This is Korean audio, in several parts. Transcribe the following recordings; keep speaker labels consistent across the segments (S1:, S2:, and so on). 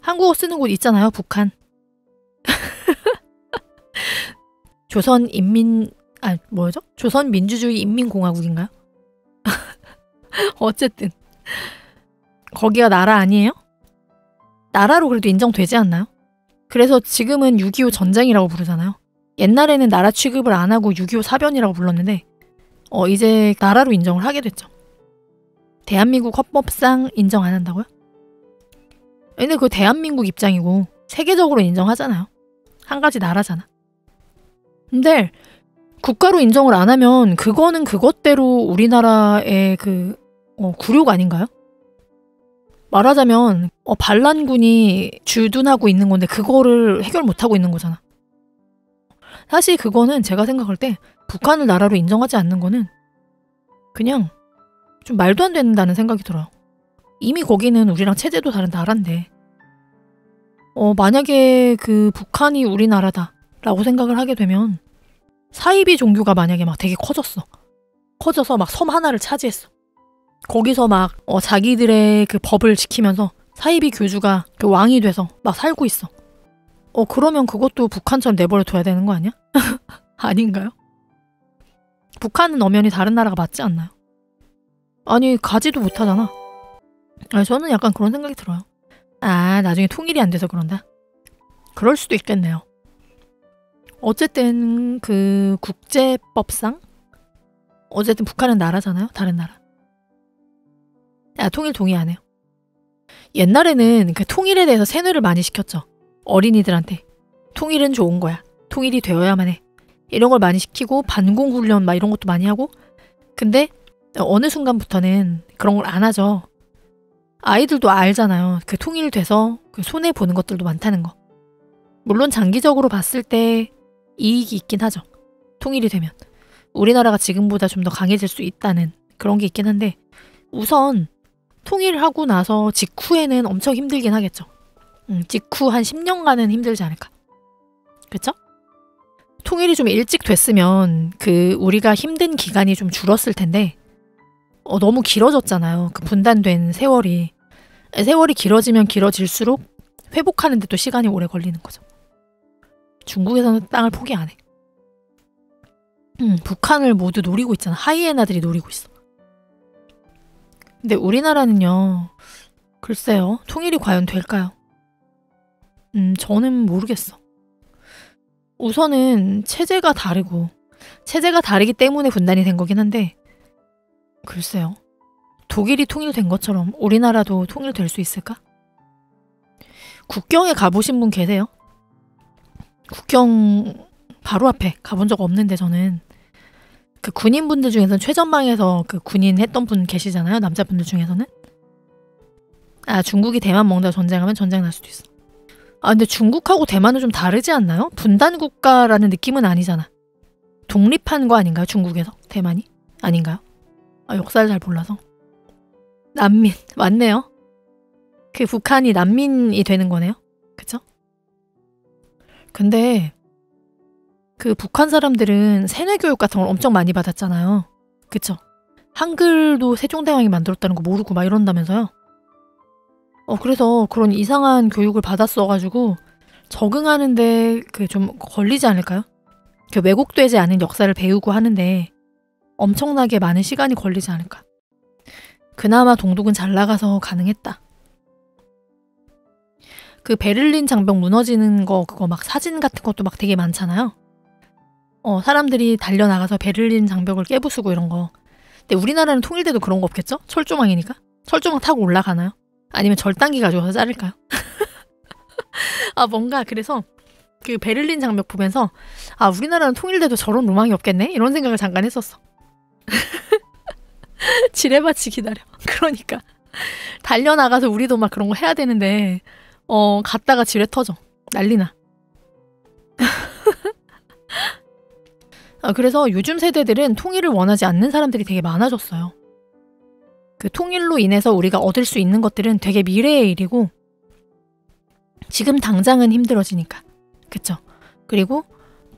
S1: 한국어 쓰는 곳 있잖아요, 북한. 조선민주주의 인민공화국인가요? 어쨌든 거기가 나라 아니에요? 나라로 그래도 인정되지 않나요? 그래서 지금은 6.25 전쟁이라고 부르잖아요. 옛날에는 나라 취급을 안 하고 6.25 사변이라고 불렀는데 이제 나라로 인정을 하게 됐죠. 대한민국 헌법상 인정 안 한다고요? 근데 그거 대한민국 입장이고 세계적으로 인정하잖아요. 한 가지 나라잖아. 근데 국가로 인정을 안 하면 그거는 그것대로 우리나라의 굴욕 아닌가요? 말하자면 반란군이 주둔하고 있는 건데 그거를 해결 못하고 있는 거잖아. 사실 그거는 제가 생각할 때 북한을 나라로 인정하지 않는 거는 그냥 좀 말도 안 된다는 생각이 들어요. 이미 거기는 우리랑 체제도 다른 나라인데 만약에 그 북한이 우리나라다라고 생각을 하게 되면 사이비 종교가 만약에 막 되게 커져서 막 섬 하나를 차지했어. 거기서 막 자기들의 그 법을 지키면서 사이비 교주가 그 왕이 돼서 막 살고 있어. 그러면 그것도 북한처럼 내버려 둬야 되는 거 아니야? 아닌가요? 북한은 엄연히 다른 나라가 맞지 않나요? 아니 가지도 못하잖아. 저는 약간 그런 생각이 들어요. 나중에 통일이 안 돼서 그런다? 그럴 수도 있겠네요. 어쨌든 그 국제법상 어쨌든 북한은 나라잖아요. 다른 나라. 통일 동의 안 해요. 옛날에는 그 통일에 대해서 세뇌를 많이 시켰죠. 어린이들한테. 통일은 좋은 거야. 통일이 되어야만 해. 이런 걸 많이 시키고 반공훈련 막 이런 것도 많이 하고. 근데 어느 순간부터는 그런 걸 안 하죠. 아이들도 알잖아요. 그 통일돼서 그 손해보는 것들도 많다는 거. 물론 장기적으로 봤을 때 이익이 있긴 하죠. 통일이 되면. 우리나라가 지금보다 좀 더 강해질 수 있다는 그런 게 있긴 한데 우선 통일을 하고 나서 직후에는 엄청 힘들긴 하겠죠. 직후 한 10년간은 힘들지 않을까. 그쵸? 통일이 좀 일찍 됐으면 우리가 힘든 기간이 좀 줄었을 텐데 너무 길어졌잖아요. 그 분단된 세월이. 세월이 길어지면 길어질수록 회복하는데 또 시간이 오래 걸리는 거죠. 중국에서는 땅을 포기 안 해. 북한을 모두 노리고 있잖아. 하이에나들이 노리고 있어. 근데 우리나라는요. 글쎄요. 통일이 과연 될까요? 저는 모르겠어. 우선은 체제가 다르기 때문에 분단이 된 거긴 한데 글쎄요. 독일이 통일된 것처럼 우리나라도 통일될 수 있을까? 국경에 가보신 분 계세요? 국경 바로 앞에 가본 적 없는데 저는 그 군인분들 중에서는 최전방에서 그 군인 했던 분 계시잖아요. 남자분들 중에서는. 중국이 대만 먹는다고 전쟁하면 전쟁 날 수도 있어. 근데 중국하고 대만은 좀 다르지 않나요? 분단 국가라는 느낌은 아니잖아. 독립한 거 아닌가요? 중국에서? 대만이? 아닌가요? 역사를 잘 몰라서. 난민. 맞네요. 그 북한이 난민이 되는 거네요. 그쵸? 근데 그 북한 사람들은 세뇌교육 같은 걸 엄청 많이 받았잖아요. 그쵸? 한글도 세종대왕이 만들었다는 거 모르고 막 이런다면서요. 그래서 그런 이상한 교육을 받았어가지고 적응하는데 좀 걸리지 않을까요? 왜곡되지 않은 역사를 배우고 하는데 엄청나게 많은 시간이 걸리지 않을까. 그나마 동독은 잘 나가서 가능했다. 그 베를린 장벽 무너지는 거 그거 막 사진 같은 것도 막 되게 많잖아요. 사람들이 달려나가서 베를린 장벽을 깨부수고 이런 거. 근데 우리나라는 통일돼도 그런 거 없겠죠? 철조망이니까? 철조망 타고 올라가나요? 아니면 절단기 가져와서 자를까요? 뭔가 그래서 그 베를린 장벽 보면서 우리나라는 통일돼도 저런 로망이 없겠네? 이런 생각을 잠깐 했었어. 지뢰밭이 기다려. 그러니까 달려나가서 우리도 막 그런 거 해야 되는데 갔다가 지뢰 터져. 난리나. 그래서 요즘 세대들은 통일을 원하지 않는 사람들이 되게 많아졌어요. 그 통일로 인해서 우리가 얻을 수 있는 것들은 되게 미래의 일이고 지금 당장은 힘들어지니까. 그쵸? 그리고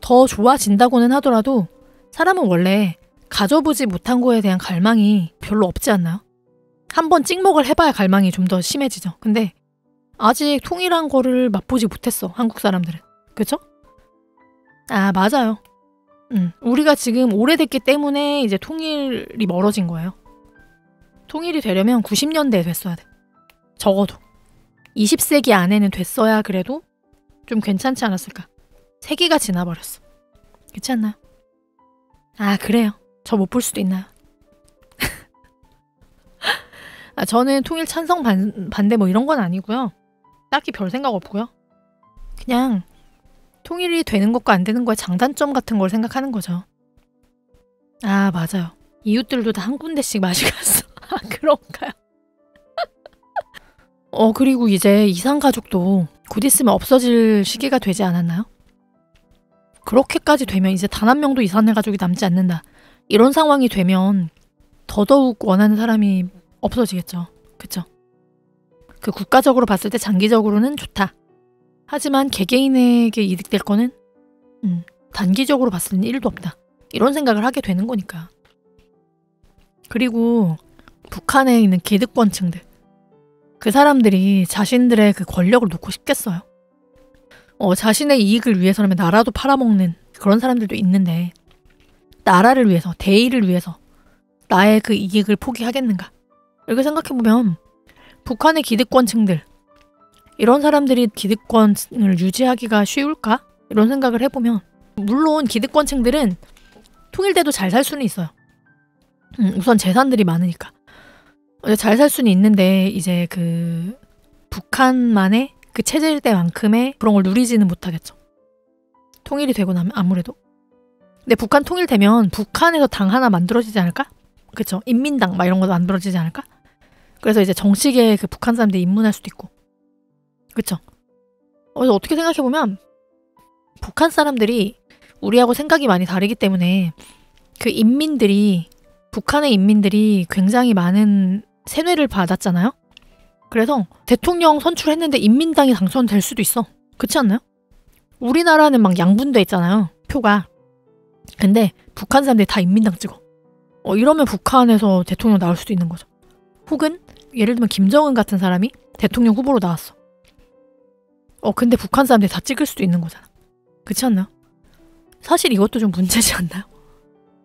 S1: 더 좋아진다고는 하더라도 사람은 원래 가져보지 못한 거에 대한 갈망이 별로 없지 않나요? 한번 찍먹을 해봐야 갈망이 좀 더 심해지죠. 근데 아직 통일한 거를 맛보지 못했어, 한국 사람들은. 그쵸? 아, 맞아요. 우리가 지금 오래됐기 때문에 이제 통일이 멀어진 거예요. 통일이 되려면 90년대에 됐어야 돼. 적어도. 20세기 안에는 됐어야 그래도 좀 괜찮지 않았을까. 세기가 지나버렸어. 그렇지 않나요? 아, 그래요. 저 못 볼 수도 있나요? 아, 저는 통일 찬성 반대 뭐 이런 건 아니고요. 딱히 별 생각 없고요. 그냥 통일이 되는 것과 안 되는 거의 장단점 같은 걸 생각하는 거죠. 아, 맞아요. 이웃들도 다 한 군데씩 맛이 갔어. 아, 그런가요? 그리고 이제 이산가족도 곧 있으면 없어질 시기가 되지 않았나요? 그렇게까지 되면 이제 단 한 명도 이산의 가족이 남지 않는다. 이런 상황이 되면 더더욱 원하는 사람이 없어지겠죠. 그쵸? 그 국가적으로 봤을 때 장기적으로는 좋다. 하지만 개개인에게 이득될 거는 단기적으로 봤을 때 1도 없다. 이런 생각을 하게 되는 거니까. 그리고 북한에 있는 기득권층들. 그 사람들이 자신들의 그 권력을 놓고 싶겠어요. 자신의 이익을 위해서라면 나라도 팔아먹는 그런 사람들도 있는데 나라를 위해서, 대의를 위해서 나의 그 이익을 포기하겠는가? 이렇게 생각해보면 북한의 기득권층들 이런 사람들이 기득권을 유지하기가 쉬울까? 이런 생각을 해보면 물론 기득권층들은 통일돼도 잘 살 수는 있어요. 우선 재산들이 많으니까. 잘 살 수는 있는데 이제 그 북한만의 그 체제일 때만큼의 그런 걸 누리지는 못하겠죠. 통일이 되고 나면 아무래도. 근데 북한 통일되면 북한에서 당 하나 만들어지지 않을까? 그쵸? 인민당 막 이런 것도 만들어지지 않을까? 그래서 이제 정식의 그 북한 사람들이 입문할 수도 있고. 그쵸? 그래서 어떻게 생각해보면 북한 사람들이 우리하고 생각이 많이 다르기 때문에 그 인민들이 북한의 인민들이 굉장히 많은 세뇌를 받았잖아요? 그래서 대통령 선출했는데 인민당이 당선될 수도 있어. 그렇지 않나요? 우리나라는 막 양분돼 있잖아요. 표가. 근데 북한 사람들이 다 인민당 찍어. 이러면 북한에서 대통령 나올 수도 있는 거죠. 혹은 예를 들면 김정은 같은 사람이 대통령 후보로 나왔어. 근데 북한 사람들이 다 찍을 수도 있는 거잖아. 그렇지 않나요? 사실 이것도 좀 문제지 않나요?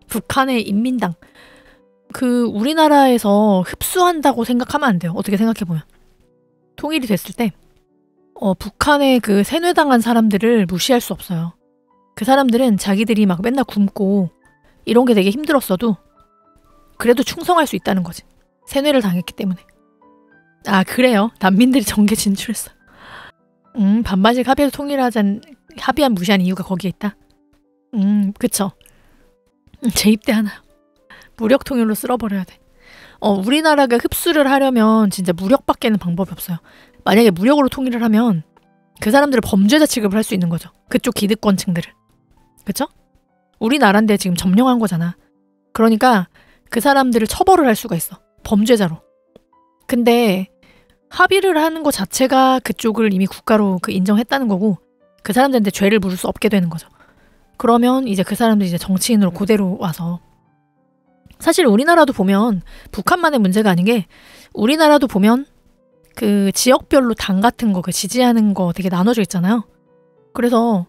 S1: 북한의 인민당. 그 우리나라에서 흡수한다고 생각하면 안 돼요. 어떻게 생각해보면. 통일이 됐을 때 북한의 그 세뇌당한 사람들을 무시할 수 없어요. 그 사람들은 자기들이 막 맨날 굶고 이런 게 되게 힘들었어도 그래도 충성할 수 있다는 거지. 세뇌를 당했기 때문에. 아, 그래요? 난민들이 정계 진출했어. 반반씩 합의해서 합의한 무시한 이유가 거기에 있다? 그쵸. 재입대 하나. 무력 통일로 쓸어버려야 돼. 우리나라가 흡수를 하려면 진짜 무력밖에는 방법이 없어요. 만약에 무력으로 통일을 하면 그 사람들을 범죄자 취급을 할 수 있는 거죠. 그쪽 기득권층들을. 그쵸? 우리나라인데 지금 점령한 거잖아. 그러니까 그 사람들을 처벌을 할 수가 있어. 범죄자로. 근데 합의를 하는 것 자체가 그쪽을 이미 국가로 인정했다는 거고 그 사람들한테 죄를 물을 수 없게 되는 거죠. 그러면 이제 그 사람들이 이제 정치인으로 그대로 와서 사실 우리나라도 보면 북한만의 문제가 아닌 게 우리나라도 보면 그 지역별로 당 같은 거 그 지지하는 거 되게 나눠져 있잖아요. 그래서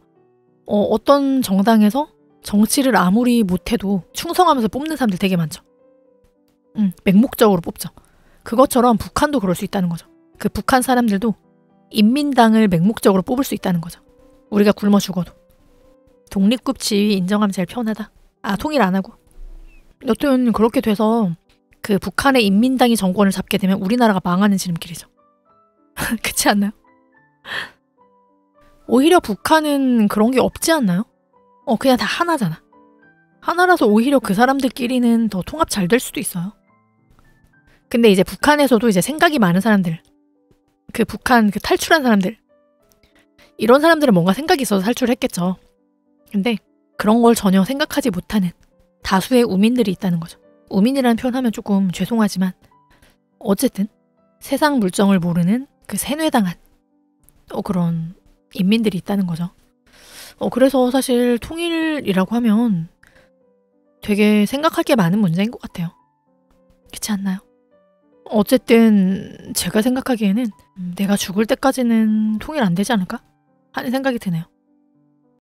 S1: 어떤 정당에서 정치를 아무리 못해도 충성하면서 뽑는 사람들 되게 많죠. 맹목적으로 뽑죠. 그것처럼 북한도 그럴 수 있다는 거죠. 그 북한 사람들도 인민당을 맹목적으로 뽑을 수 있다는 거죠. 우리가 굶어 죽어도. 독립국 지위 인정하면 제일 편하다. 아, 통일 안 하고. 여튼 그렇게 돼서 그 북한의 인민당이 정권을 잡게 되면 우리나라가 망하는 지름길이죠. 그렇지 않나요? 오히려 북한은 그런 게 없지 않나요? 그냥 다 하나잖아. 하나라서 오히려 그 사람들끼리는 더 통합 잘 될 수도 있어요. 근데 이제 북한에서도 이제 생각이 많은 사람들, 그 북한 그 탈출한 사람들, 이런 사람들은 뭔가 생각이 있어서 탈출했겠죠. 근데 그런 걸 전혀 생각하지 못하는 다수의 우민들이 있다는 거죠. 우민이라는 표현하면 조금 죄송하지만 어쨌든 세상 물정을 모르는 그 세뇌당한 그런 인민들이 있다는 거죠. 그래서 사실 통일이라고 하면 되게 생각할 게 많은 문제인 것 같아요. 그렇지 않나요? 어쨌든 제가 생각하기에는 내가 죽을 때까지는 통일 안 되지 않을까? 하는 생각이 드네요.